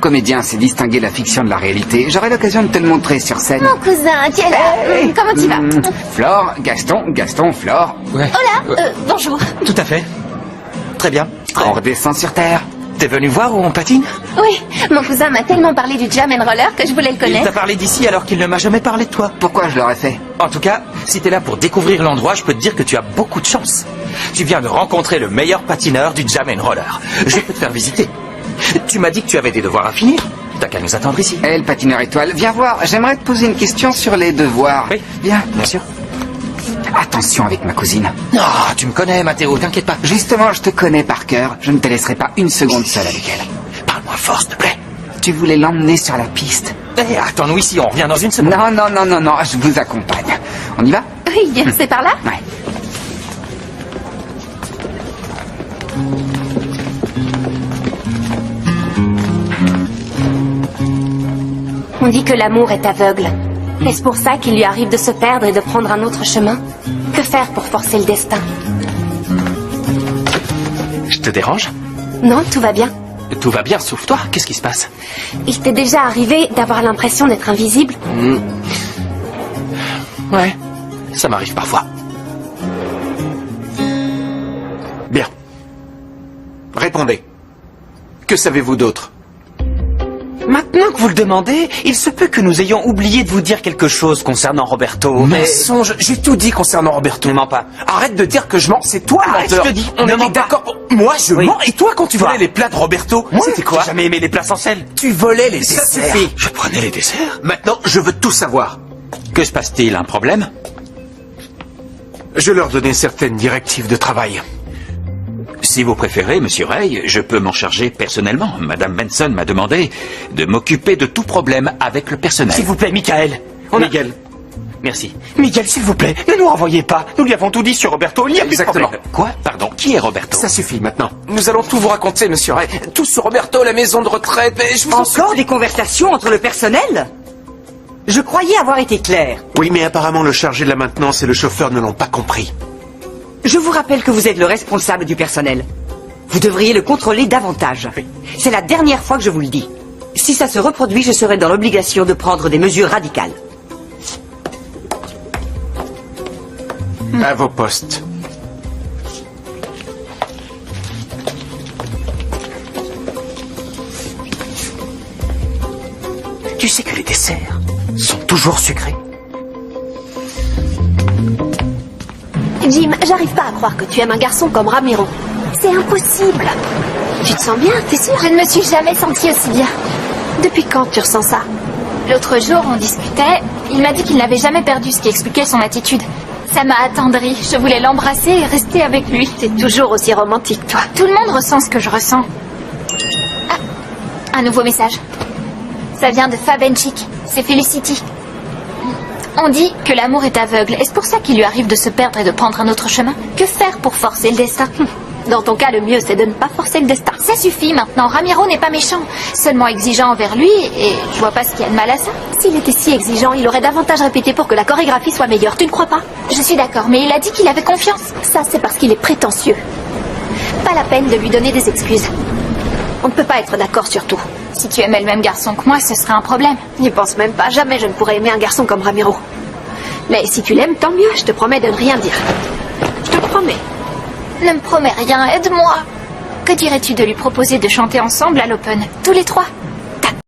Comédien sait distinguer la fiction de la réalité. J'aurai l'occasion de te le montrer sur scène. Mon cousin, tu es là. Comment tu vas? Flore, Gaston, Flore. Ouais. Hola, bonjour. Tout à fait. Très bien. On redescend sur Terre. T'es venu voir où on patine? Oui, mon cousin m'a tellement parlé du Jam and Roller que je voulais le Il connaître. t'a parlé d'ici alors qu'il ne m'a jamais parlé de toi. Pourquoi je l'aurais fait? En tout cas, si t'es là pour découvrir l'endroit, je peux te dire que tu as beaucoup de chance. Tu viens de rencontrer le meilleur patineur du Jam and Roller. Je peux te faire visiter. Tu m'as dit que tu avais des devoirs à finir. T'as qu'à nous attendre ici. Le patineur étoile, viens voir. J'aimerais te poser une question sur les devoirs. Oui, Viens. bien sûr. Attention avec ma cousine. Non, tu me connais, Mathéo, t'inquiète pas. Justement, je te connais par cœur. Je ne te laisserai pas une seconde seule avec elle. Parle-moi fort, s'il te plaît. Tu voulais l'emmener sur la piste. Eh, attends-nous ici, on revient dans une seconde. Non, je vous accompagne. On y va? Oui, c'est par là? Ouais. On dit que l'amour est aveugle. Est-ce pour ça qu'il lui arrive de se perdre et de prendre un autre chemin? Que faire pour forcer le destin? Je te dérange? Non, tout va bien. Tout va bien, sauf toi. Qu'est-ce qui se passe? Il t'est déjà arrivé d'avoir l'impression d'être invisible? Ouais, ça m'arrive parfois. Bien. Répondez. Que savez-vous d'autre? Maintenant que vous le demandez, il se peut que nous ayons oublié de vous dire quelque chose concernant Roberto. Mensonge, j'ai tout dit concernant Roberto. Ne mens pas. Arrête de dire que je mens, c'est toi le Arrête, menteur. je te dis, on ne était mens pas. d'accord. Moi, je Oui. mens. Et toi, quand tu Toi. volais les plats de Roberto, c'était quoi? J'ai jamais aimé les plats sans sel. Tu volais les Ça desserts. suffit. Je prenais les desserts. Maintenant, je veux tout savoir. Que se passe-t-il? Un problème? Je leur donnais certaines directives de travail. Si vous préférez, Monsieur Ray, je peux m'en charger personnellement. Madame Benson m'a demandé de m'occuper de tout problème avec le personnel. S'il vous plaît, Michael. Miguel. Merci. Miguel, s'il vous plaît, ne nous renvoyez pas. Nous lui avons tout dit sur Roberto. Il n'y a plus de Exactement. problème. Quoi? Pardon, qui est Roberto? Ça suffit maintenant. Nous allons tout vous raconter, monsieur Ray. Tout sur Roberto, la maison de retraite. Mais je vous en Encore des conversations entre le personnel? Je croyais avoir été clair. Oui, mais apparemment le chargé de la maintenance et le chauffeur ne l'ont pas compris. Je vous rappelle que vous êtes le responsable du personnel. Vous devriez le contrôler davantage. C'est la dernière fois que je vous le dis. Si ça se reproduit, je serai dans l'obligation de prendre des mesures radicales. À vos postes. Tu sais que les desserts sont toujours sucrés. Jim, j'arrive pas à croire que tu aimes un garçon comme Ramiro. C'est impossible. Tu te sens bien, t'es sûr? Je ne me suis jamais sentie aussi bien. Depuis quand tu ressens ça? L'autre jour, on discutait. Il m'a dit qu'il n'avait jamais perdu, ce qui expliquait son attitude. Ça m'a attendri. Je voulais l'embrasser et rester avec lui. T'es toujours aussi romantique, toi. Tout le monde ressent ce que je ressens. Ah, un nouveau message. Ça vient de Fabenchik. C'est Felicity. On dit que l'amour est aveugle. Est-ce pour ça qu'il lui arrive de se perdre et de prendre un autre chemin? Que faire pour forcer le destin? Dans ton cas, le mieux, c'est de ne pas forcer le destin. Ça suffit maintenant. Ramiro n'est pas méchant. Seulement exigeant envers lui et je vois pas ce qu'il y a de mal à ça. S'il était si exigeant, il aurait davantage répété pour que la chorégraphie soit meilleure. Tu ne crois pas? Je suis d'accord, mais il a dit qu'il avait confiance. Ça, c'est parce qu'il est prétentieux. Pas la peine de lui donner des excuses. On ne peut pas être d'accord sur tout. Si tu aimais le même garçon que moi, ce serait un problème. N'y pense même pas. Jamais je ne pourrais aimer un garçon comme Ramiro. Mais si tu l'aimes, tant mieux. Je te promets de ne rien dire. Je te promets. Ne me promets rien, aide-moi. Que dirais-tu de lui proposer de chanter ensemble à l'Open, tous les trois?